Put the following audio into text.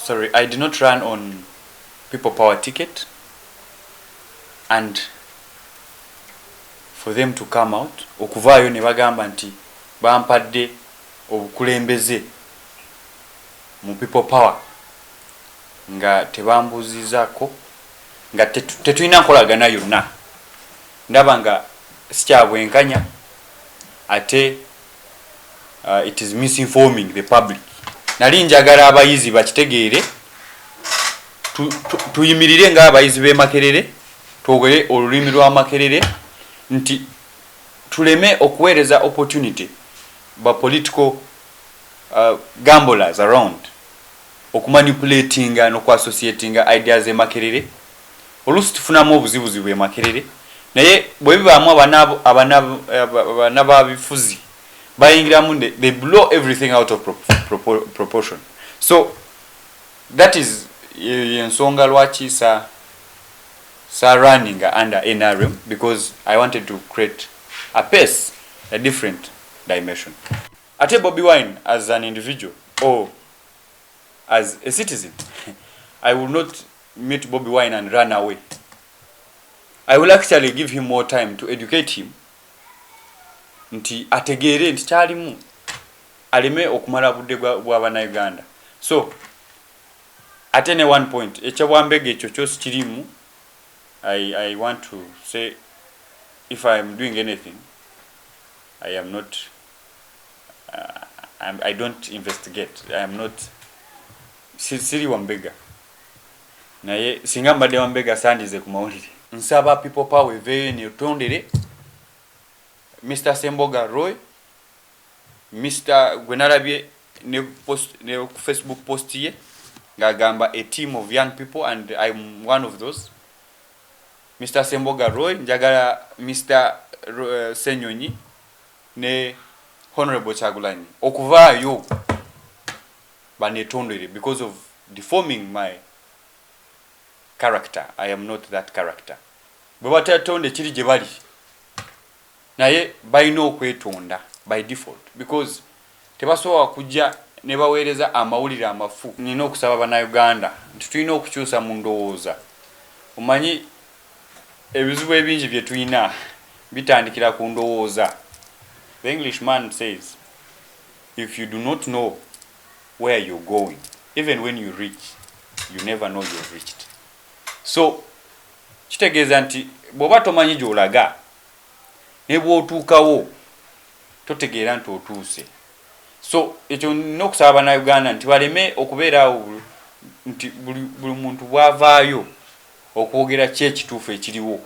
sorry, I did not run on people power ticket, and for them to come out okuvaayo ne bagamba nti bampadde obukulembeze mu people power nga tebambuzizaako nga tetulina nkolagana yonna, ndaba nga sikyabwenkanya ate it is misinforming the public. Nali njagala abayizi bakitegeere, tuyimirire nga abayizi b'e Makerere, twogere olulimi lwa Makerere nti tuleme okuweereza opportunity ba political gamblers around okumanipulatinga n'okwassociatinga ideas e Makerere. Oluusi tufunamu obuzibuzibu e Makerere, naye bwe bibaamu abana b'abifuzi bayingiramu, they blow everything out of proportion. So that is ensonga lwaki sa running under NRM, because I wanted to create a pace, a different dimension. Ate Bobi Wine as an individual or as a citizen, I will not meet Bobi Wine and run away. I will actually give him more time to educate him nti ategeere nti kyalimu aleme okumala budde bw'abana Uganda. So at any one point ekyabwambega ekyo kyosi kirimu, I want to say, if I am doing anything, I am not I don't investigate. I am not siri wambega, naye singa mbadde wambega sandize ku mawulire. Nsaba people power eveeyo netondere Mr. Semboga Roy, Mr. Gwenarabye ne Facebook post ye ngagamba a team of young people, and I'm one of those. Mr. Semboga Roy, njagala Mr. Senyonyi ne Honorable Chagulanyi okuvaayo banetondere because of deforming my character. I am not that character. Bwe batatonde kiri gye bali, naye balina okwetonda by default, because tebasobola kujja ne baweereza amawulire amafu. Nina okusaba bannayuganda nti tulina okukyusa mu ndowooza. Omanyi ebizibu ebingi bye tulina bitandikira ku ndowooza. The Englishman says, if you do not know where you're going, even when you reach, you never know you've reached. So kitegeeza nti bw'oba tomanyi gy'olaga ne bw'otuukawo totegeera nti otuuse. So ekyo nina okusaba bannayuganda nti baleme okubeerawo nti buli muntu bw'avaayo okwogera ki ekituufu ekiriwo.